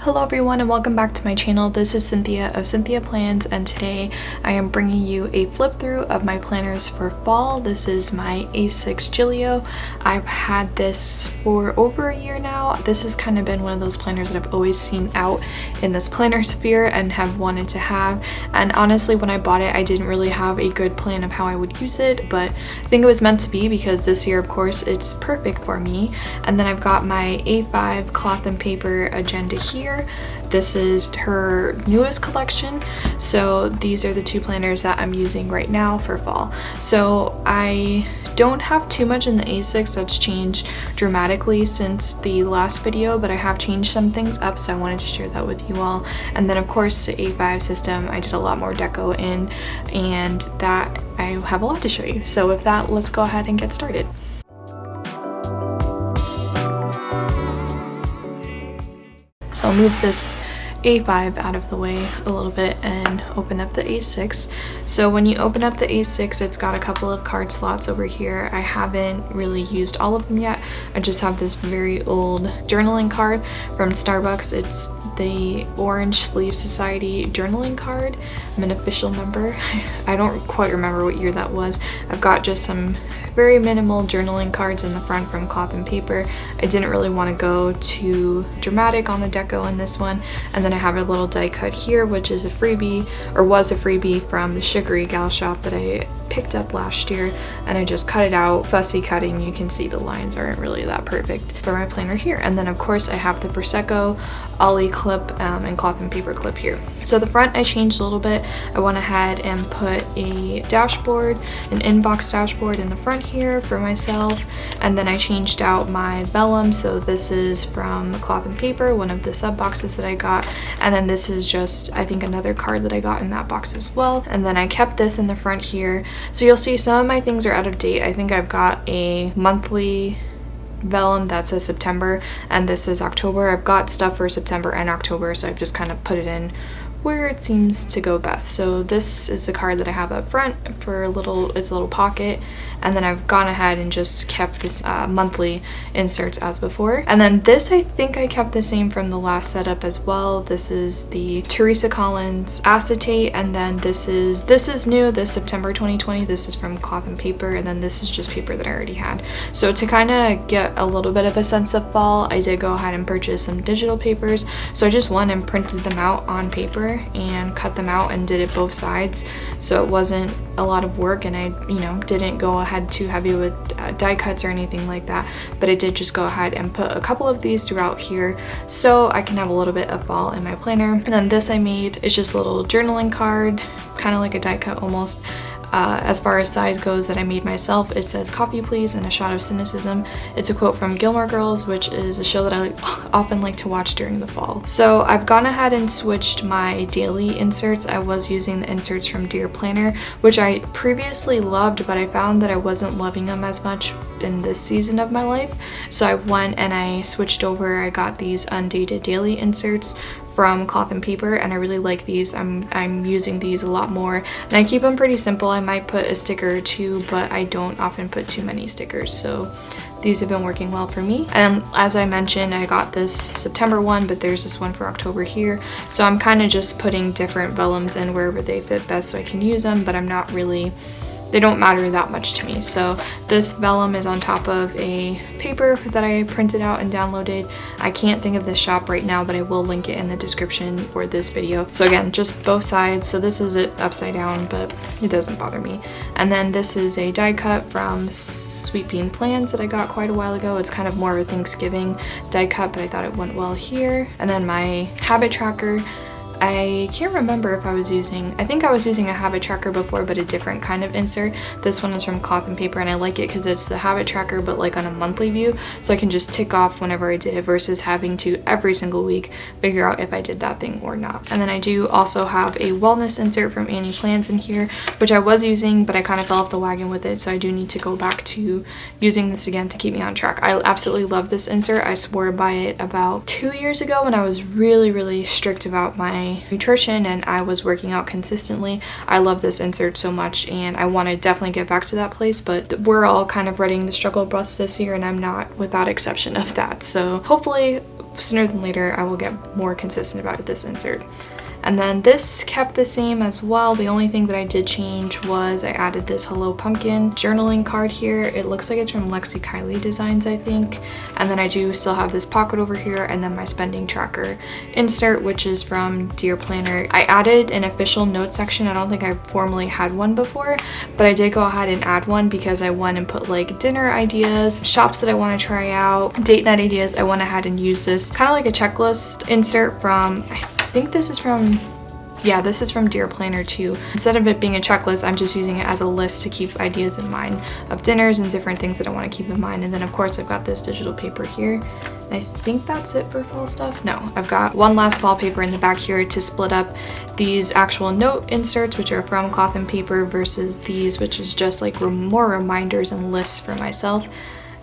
Hello everyone and welcome back to my channel. This is Cynthia of Cynthia Plans, and today I am bringing you a flip through of my planners for fall. This is my A6 Gillio. I've had this for over a year now. This has kind of been one of those planners that I've always seen out in this planner sphere and have wanted to have, and honestly when I bought it I didn't really have a good plan of how I would use it, but I think it was meant to be because this year of course it's perfect for me. And then I've got my A5 cloth and paper agenda here. This is her newest collection, so these are the two planners that I'm using right now for fall. So I don't have too much in the A6 that's changed dramatically since the last video, but I have changed some things up, so I wanted to share that with you all. And then of course the A5 system I did a lot more deco in, and that I have a lot to show you. So with that, let's go ahead and get started. So I'll move this A5 out of the way a little bit and open up the A6. So when you open up the A6, it's got a couple of card slots over here. I haven't really used all of them yet. I just have this very old journaling card from Starbucks. It's the Orange Sleeve Society journaling card. I'm an official member. I don't quite remember what year that was. I've got just some very minimal journaling cards in the front from Cloth and Paper. I didn't really want to go too dramatic on the deco in this one. And then I have a little die cut here, which is a freebie, or was a freebie from the Sugary Gal shop that I picked up last year, and I just cut it out, fussy cutting. You can see the lines aren't really that perfect for my planner here. And then of course I have the Prosecco Ollie clip and Cloth and Paper clip here. So the front I changed a little bit. I went ahead and put a dashboard, an inbox dashboard in the front here for myself, and then I changed out my vellum. So this is from Cloth and Paper, one of the sub boxes that I got, and then this is just I think another card that I got in that box as well. And then I kept this in the front here. So you'll see some of my things are out of date. I think I've got a monthly vellum that says September, and this is October. I've got stuff for September and October, so I've just kind of put it in where it seems to go best. So this is the card that I have up front for it's a little pocket, and then I've gone ahead and just kept this monthly inserts as before. And then this I think I kept the same from the last setup as well. This is the Teresa Collins acetate, and then this is new, this September 2020. This is from Cloth and Paper, and then this is just paper that I already had. So to kind of get a little bit of a sense of fall, I did go ahead and purchase some digital papers. So I just went and printed them out on paper and cut them out and did it both sides, so it wasn't a lot of work, and I didn't go ahead too heavy with die cuts or anything like that, but I did just go ahead and put a couple of these throughout here so I can have a little bit of fall in my planner. And then this I made is just a little journaling card, kind of like a die cut almost. As far as size goes, that I made myself, it says "Coffee please" and a shot of cynicism. It's a quote from Gilmore Girls, which is a show that I often like to watch during the fall. So I've gone ahead and switched my daily inserts. I was using the inserts from Dear Planner, which I previously loved, but I found that I wasn't loving them as much in this season of my life. So I went and I switched over. I got these undated daily inserts from Cloth and Paper, and I really like these. I'm using these a lot more, and I keep them pretty simple. I might put a sticker or two, but I don't often put too many stickers, so these have been working well for me. And as I mentioned, I got this September one, but there's this one for October here, so I'm kind of just putting different vellums in wherever they fit best so I can use them, but I'm not really, they don't matter that much to me. So this vellum is on top of a paper that I printed out and downloaded. I can't think of this shop right now, but I will link it in the description for this video. So again, just both sides. So this is it upside down, but it doesn't bother me. And then this is a die cut from Sweet Bean Plans that I got quite a while ago. It's kind of more of a Thanksgiving die cut, but I thought it went well here. And then my habit tracker. I can't remember if I think I was using a habit tracker before, but a different kind of insert. This one is from Cloth and Paper, and I like it because it's the habit tracker but like on a monthly view, so I can just tick off whenever I did it versus having to every single week figure out if I did that thing or not. And then I do also have a wellness insert from Annie Plans in here, which I was using, but I kind of fell off the wagon with it, so I do need to go back to using this again to keep me on track. I absolutely love this insert. I swore by it about 2 years ago when I was really strict about my nutrition and I was working out consistently. I love this insert so much, and I want to definitely get back to that place, but we're all kind of running the struggle bus this year, and I'm not without exception of that. So hopefully sooner than later I will get more consistent about this insert. And then this kept the same as well. The only thing that I did change was I added this Hello Pumpkin journaling card here. It looks like it's from LexieKyleeDesigns, I think. And then I do still have this pocket over here, and then my spending tracker insert, which is from Dear Planner. I added an official note section. I don't think I formally had one before, but I did go ahead and add one because I went and put like dinner ideas, shops that I want to try out, date night ideas. I went ahead and used this kind of like a checklist insert from, I think this is from, yeah, this is from Dear Planner too. Instead of it being a checklist, I'm just using it as a list to keep ideas in mind of dinners and different things that I want to keep in mind. And then of course I've got this digital paper here. And I think that's it for fall stuff. No, I've got one last fall paper in the back here to split up these actual note inserts, which are from Cloth and Paper, versus these, which is just like more reminders and lists for myself.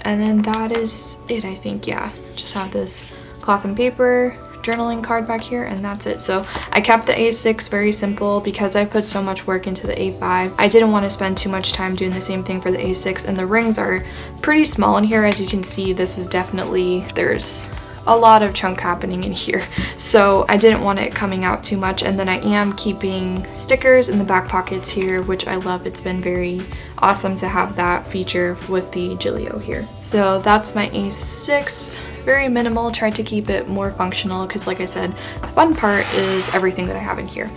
And then that is it, I think. Yeah, just have this Cloth and Paper journaling card back here, and that's it. So I kept the A6 very simple because I put so much work into the A5. I didn't want to spend too much time doing the same thing for the A6, and the rings are pretty small in here. As you can see, this is definitely, there's a lot of chunk happening in here, so I didn't want it coming out too much. And then I am keeping stickers in the back pockets here, which I love. It's been very awesome to have that feature with the Gillio here. So that's my A6. Very minimal, tried to keep it more functional because, like I said, the fun part is everything that I have in here.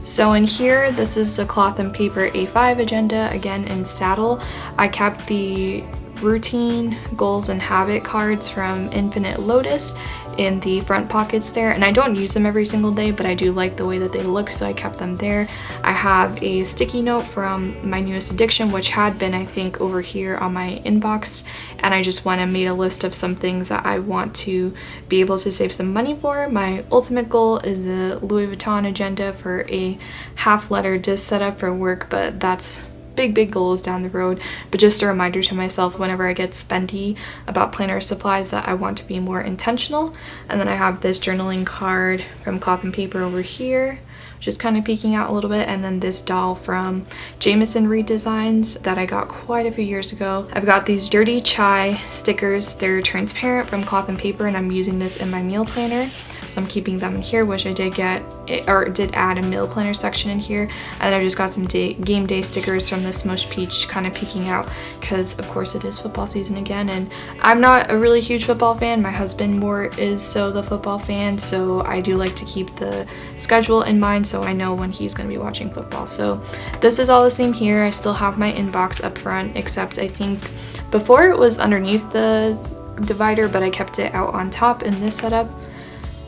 So in here, this is the Cloth and Paper A5 agenda, again in saddle. I kept the routine, goals, and habit cards from Infinite Lotus in the front pockets there, and I don't use them every single day, but I do like the way that they look, so I kept them there. I have a sticky note from my newest addiction, which had been, I think, over here on my inbox, and I just went and made a list of some things that I want to be able to save some money for. My ultimate goal is a Louis Vuitton agenda for a half-letter disc setup for work, but that's big goals down the road. But just a reminder to myself whenever I get spendy about planner supplies that I want to be more intentional. And then I have this journaling card from Cloth and Paper over here, just kind of peeking out a little bit, and then this doll from DesyReeDesigns that I got quite a few years ago. I've got these Dirty Chai stickers. They're transparent from Cloth and Paper, and I'm using this in my meal planner, so I'm keeping them in here, which I did get, or did add a meal planner section in here. And then I just got some game day stickers from the SmoskedPeach, kind of peeking out because of course it is football season again, and I'm not a really huge football fan. My husband more is so the football fan, so I do like to keep the schedule in mind so I know when he's going to be watching football. So this is all the same here. I still have my inbox up front, except I think before it was underneath the divider, but I kept it out on top in this setup.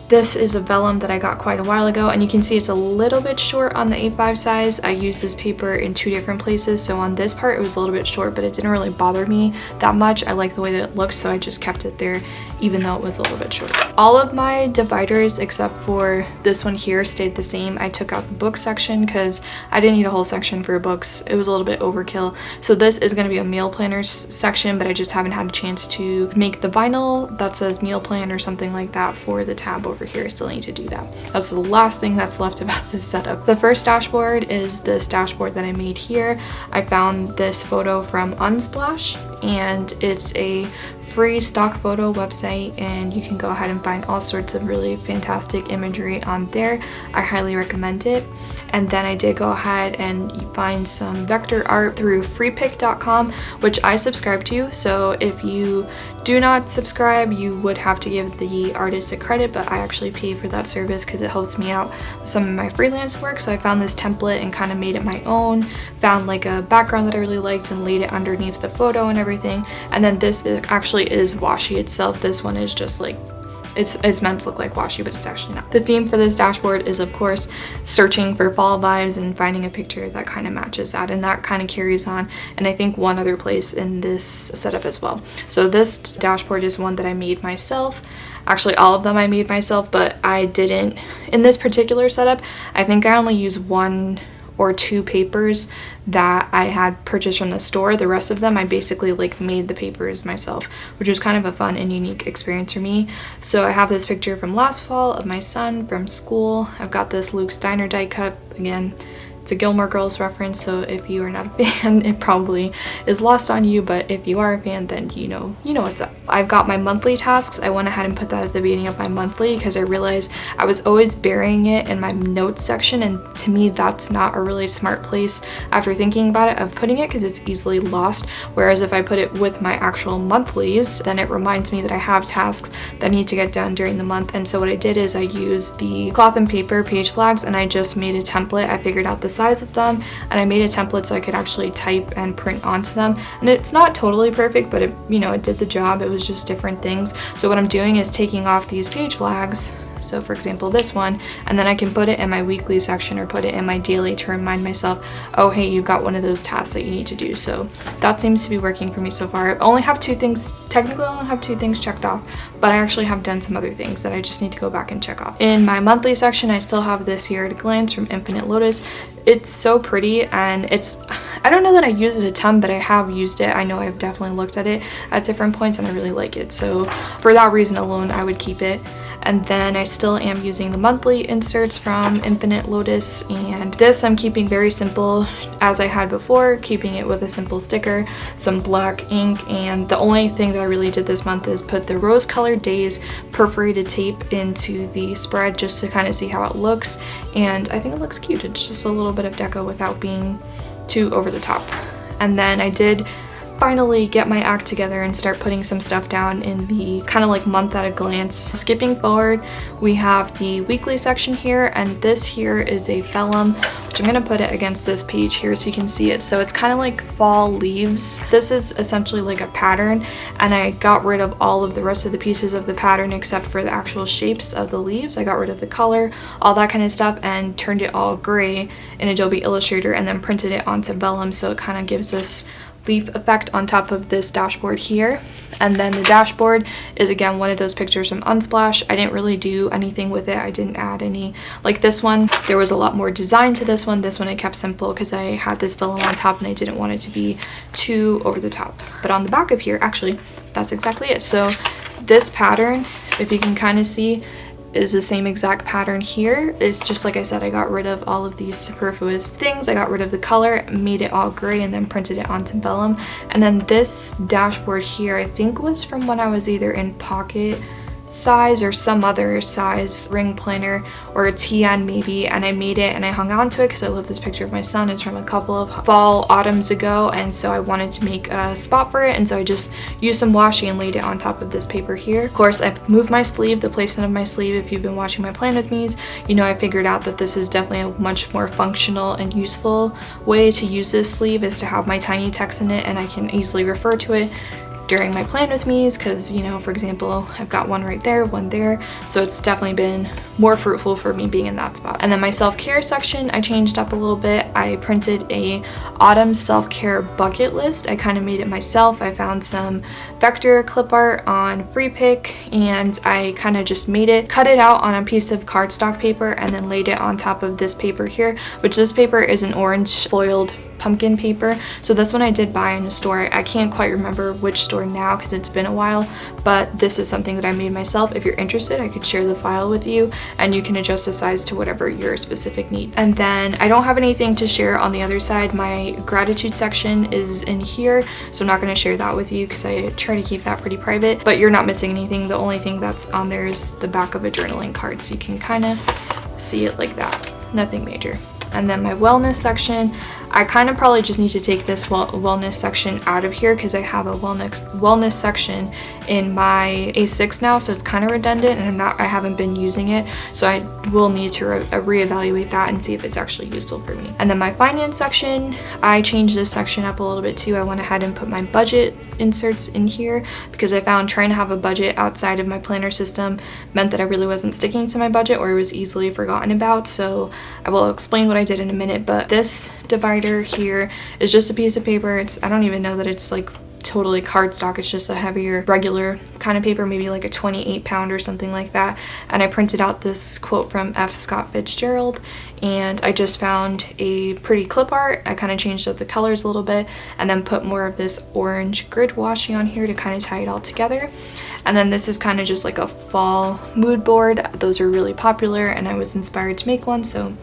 This is a vellum that I got quite a while ago, and you can see it's a little bit short on the A5 size. I used this paper in 2 different places, so on this part it was a little bit short, but it didn't really bother me that much. I like the way that it looks, so I just kept it there even though it was a little bit short. All of my dividers except for this one here stayed the same. I took out the book section because I didn't need a whole section for books. It was a little bit overkill. So this is going to be a meal planners section, but I just haven't had a chance to make the vinyl that says meal plan or something like that for the tab over here. I still need to do that. That's the last thing that's left about this setup. The first dashboard is this dashboard that I made here. I found this photo from Unsplash, and it's a free stock photo website, and you can go ahead and find all sorts of really fantastic imagery on there. I highly recommend it. And then I did go ahead and find some vector art through Freepik.com, which I subscribe to. So if you do not subscribe, you would have to give the artist a credit, but I actually pay for that service because it helps me out with some of my freelance work. So I found this template and kind of made it my own, found like a background that I really liked and laid it underneath the photo and everything. And then this actually is washi itself. This one is just like, it's meant to look like washi, but it's actually not. The theme for this dashboard is, of course, searching for fall vibes and finding a picture that kind of matches that, and that kind of carries on, and I think one other place in this setup as well. So this dashboard is one that I made myself. Actually, all of them I made myself, but I didn't, in this particular setup, I think I only use 1 or 2 papers that I had purchased from the store. The rest of them I basically like made the papers myself, which was kind of a fun and unique experience for me. So I have this picture from last fall of my son from school. I've got this Luke's Diner die cut, again It's a Gilmore Girls reference, so if you are not a fan, it probably is lost on you, but if you are a fan, then you know what's up. I've got my monthly tasks. I went ahead and put that at the beginning of my monthly because I realized I was always burying it in my notes section, and to me that's not a really smart place after thinking about it of putting it, because it's easily lost. Whereas if I put it with my actual monthlies, then it reminds me that I have tasks that need to get done during the month. And so what I did is I used the cloth and paper page flags, and I just made a template. I figured out the size of them, and I made a template so I could actually type and print onto them. And it's not totally perfect, but it did the job. It was just different things. So what I'm doing is taking off these page flags, so for example this one, and then I can put it in my weekly section or put it in my daily to remind myself, oh hey, you've got one of those tasks that you need to do. So that seems to be working for me so far. I only have two things, technically I only have two things checked off, but I actually have done some other things that I just need to go back and check off. In my monthly section, I still have this here at a glance from Infinite Lotus. It's so pretty, and I don't know that I use it a ton, but I have used it. I know I've definitely looked at it at different points and I really like it. So for that reason alone, I would keep it. And then I still am using the monthly inserts from Infinite Lotus, and this I'm keeping very simple as I had before, keeping it with a simple sticker, some black ink, and the only thing that I really did this month is put the rose colored days perforated tape into the spread just to kind of see how it looks, and I think it looks cute. It's just a little bit of deco without being too over the top. And then I did finally get my act together and start putting some stuff down in the kind of like month at a glance. Skipping forward, we have the weekly section here, and this here is a vellum, which I'm gonna put it against this page here so you can see it. So it's kind of like fall leaves. This is essentially like a pattern, and I got rid of all of the rest of the pieces of the pattern except for the actual shapes of the leaves. I got rid of the color, all that kind of stuff, and turned it all gray in Adobe Illustrator and then printed it onto vellum, so it kind of gives this leaf effect on top of this dashboard here. And then the dashboard is again one of those pictures from Unsplash. I didn't really do anything with it. I didn't add any, like this one, there was a lot more design to this one. This one I kept simple because I had this vellum on top and I didn't want it to be too over the top. But on the back of here, actually, that's exactly it. So this pattern, if you can kind of see, is the same exact pattern here. It's just like I said, I got rid of all of these superfluous things. I got rid of the color, made it all gray, and then printed it onto vellum. And then this dashboard here, I think was from when I was either in pocket size or some other size ring planner, or a TN maybe, and I made it and I hung on to it because I love this picture of my son. It's from a couple of fall autumns ago, and so I wanted to make a spot for it, and so I just used some washi and laid it on top of this paper here. Of course, I've moved my sleeve, the placement of my sleeve. If you've been watching my plan with me's, you know I figured out that this is definitely a much more functional and useful way to use this sleeve, is to have my tiny text in it and I can easily refer to it during my plan with me's, because for example, I've got one right there, one there, so it's definitely been more fruitful for me being in that spot. And then my self-care section, I changed up a little bit. I printed a autumn self-care bucket list. I kind of made it myself. I found some vector clip art on Freepik, and I kind of just made it, cut it out on a piece of cardstock paper, and then laid it on top of this paper here, which this paper is an orange foiled pumpkin paper. So this one I did buy in a store. I can't quite remember which store now because it's been a while, but this is something that I made myself. If you're interested, I could share the file with you and you can adjust the size to whatever your specific need. And then I don't have anything to share on the other side. My gratitude section is in here, so I'm not going to share that with you because I try to keep that pretty private, but you're not missing anything. The only thing that's on there is the back of a journaling card, so you can kind of see it like that. Nothing major. And then my wellness section, I kind of probably just need to take this wellness section out of here because I have a wellness section in my A6 now, so it's kind of redundant and I haven't been using it, so I will need to reevaluate that and see if it's actually useful for me. And then my finance section, I changed this section up a little bit too. I went ahead and put my budget inserts in here because I found trying to have a budget outside of my planner system meant that I really wasn't sticking to my budget, or it was easily forgotten about. So I will explain what I did in a minute, but this divider here is just a piece of paper. I don't even know that it's like totally cardstock. It's just a heavier regular kind of paper, maybe like a 28 pound or something like that. And I printed out this quote from F. Scott Fitzgerald, and I just found a pretty clip art. I kind of changed up the colors a little bit and then put more of this orange grid washi on here to kind of tie it all together. And then this is kind of just like a fall mood board. Those are really popular and I was inspired to make one, so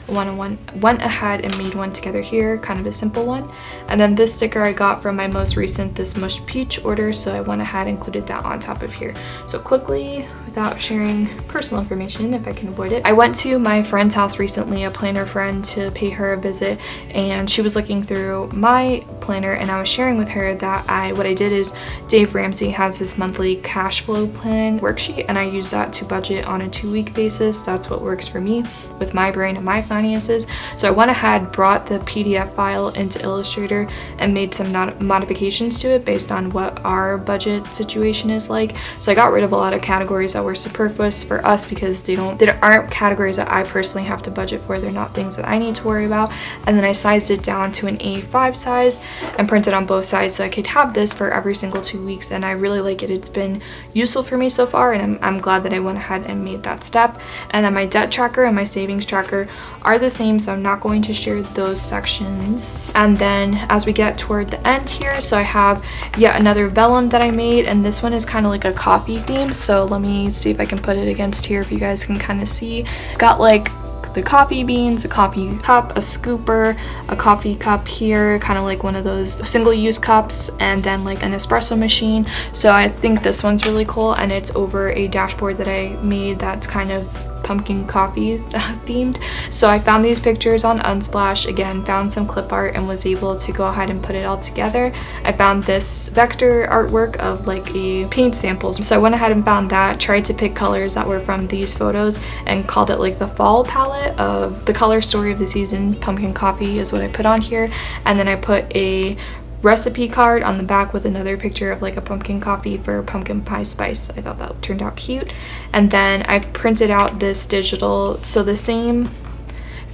went ahead and made one together here, kind of a simple one. And then this sticker I got from my most recent TheSmushedPeach order, so I went ahead and included that on top of here. So quickly, without sharing personal information if I can avoid it, I went to my friend's house recently, a planner friend, to pay her a visit, and she was looking through my planner, and I was sharing with her that what I did is Dave Ramsey has his monthly cash flow plan worksheet, and I use that to budget on a 2-week basis. That's what works for me with my brain and my finances. So I went ahead, brought the PDF file into Illustrator and made some modifications to it based on what our budget situation is like. So I got rid of a lot of categories that were superfluous for us because they aren't categories that I personally have to budget for. They're not things that I need to worry about. And then I sized it down to an A5 size and printed on both sides so I could have this for every single 2 weeks, and I really like it. It's been useful for me so far, and I'm glad that I went ahead and made that step. And then my debt tracker and my savings tracker are the same, so I'm not going to share those sections. And then as we get toward the end here, so I have yet another vellum that I made, and this one is kind of like a coffee theme. So let me see if I can put it against here if you guys can kind of see. It's got like the coffee beans, a coffee cup, a scooper, a coffee cup here, kind of like one of those single-use cups, and then like an espresso machine. So I think this one's really cool, and it's over a dashboard that I made that's kind of pumpkin coffee themed. So I found these pictures on Unsplash, again found some clip art and was able to go ahead and put it all together. I found this vector artwork of like a paint samples, so I went ahead and found that, tried to pick colors that were from these photos and called it like the fall palette of the color story of the season. Pumpkin coffee is what I put on here, and then I put a recipe card on the back with another picture of like a pumpkin coffee for pumpkin pie spice. I thought that turned out cute. And then I printed out this digital, so the same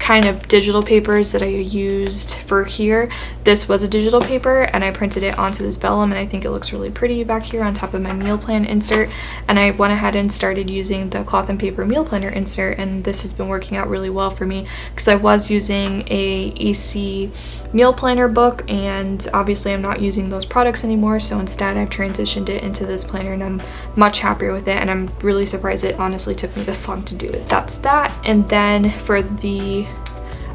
kind of digital papers that I used for here, this was a digital paper, and I printed it onto this vellum, and I think it looks really pretty back here on top of my meal plan insert. And I went ahead and started using the cloth and paper meal planner insert, and this has been working out really well for me because I was using a AC meal planner book, and obviously I'm not using those products anymore, so instead I've transitioned it into this planner, and I'm much happier with it, and I'm really surprised it honestly took me this long to do it. That's that. And then for the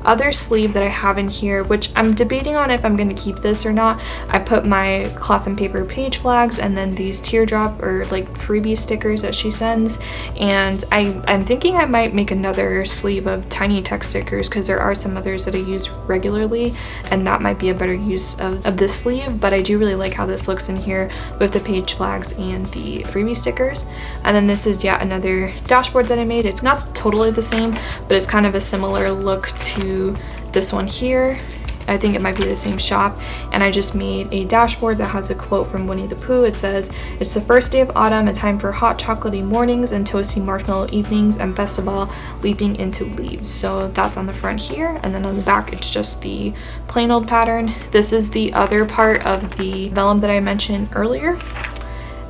other sleeve that I have in here, which I'm debating on if I'm going to keep this or not, I put my cloth and paper page flags and then these teardrop or like freebie stickers that she sends, and I'm thinking I might make another sleeve of tiny text stickers because there are some others that I use regularly, and that might be a better use of this sleeve. But I do really like how this looks in here with the page flags and the freebie stickers. And then this is yet another dashboard that I made. It's not totally the same, but it's kind of a similar look to this one here. I think it might be the same shop, and I just made a dashboard that has a quote from Winnie the Pooh. It says, "It's the first day of autumn, a time for hot chocolatey mornings and toasty marshmallow evenings, and best of all, leaping into leaves." So that's on the front here, and then on the back it's just the plain old pattern. This is the other part of the vellum that I mentioned earlier.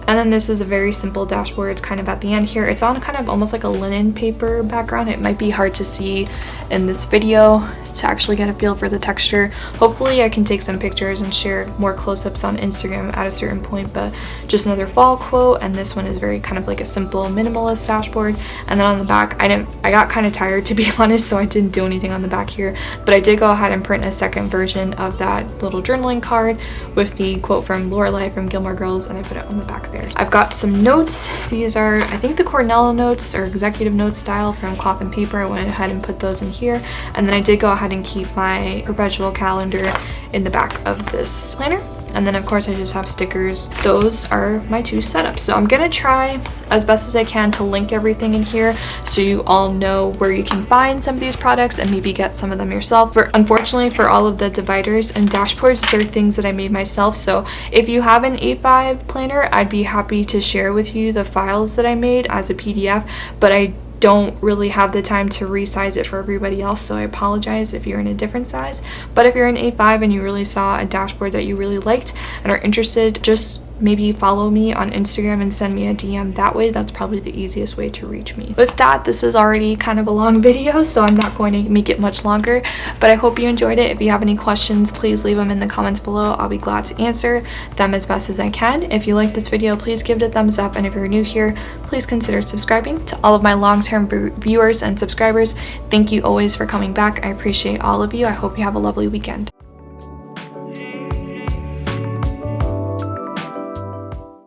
And then this is a very simple dashboard. It's kind of at the end here. It's on kind of almost like a linen paper background. It might be hard to see in this video to actually get a feel for the texture. Hopefully I can take some pictures and share more close-ups on Instagram at a certain point, but just another fall quote. And this one is very kind of like a simple minimalist dashboard. And then on the back, I got kind of tired, to be honest, so I didn't do anything on the back here, but I did go ahead and print a second version of that little journaling card with the quote from Lorelai from Gilmore Girls, and I put it on the back there. I've got some notes. These are, I think, the Cornell notes or executive note style from Cloth and Paper. I went ahead and put those in here, and then I did go ahead and keep my perpetual calendar in the back of this planner. And then of course I just have stickers. Those are my two setups. So I'm gonna try as best as I can to link everything in here so you all know where you can find some of these products and maybe get some of them yourself. Unfortunately, for all of the dividers and dashboards, they're things that I made myself. So if you have an A5 planner, I'd be happy to share with you the files that I made as a PDF, but I don't really have the time to resize it for everybody else, so I apologize if you're in a different size. But if you're in A5 and you really saw a dashboard that you really liked and are interested, just maybe follow me on Instagram and send me a DM that way. That's probably the easiest way to reach me. With that, this is already kind of a long video, so I'm not going to make it much longer, but I hope you enjoyed it. If you have any questions, please leave them in the comments below. I'll be glad to answer them as best as I can. If you like this video, please give it a thumbs up, and if you're new here, please consider subscribing. To all of my long-term viewers and subscribers, thank you always for coming back. I appreciate all of you. I hope you have a lovely weekend.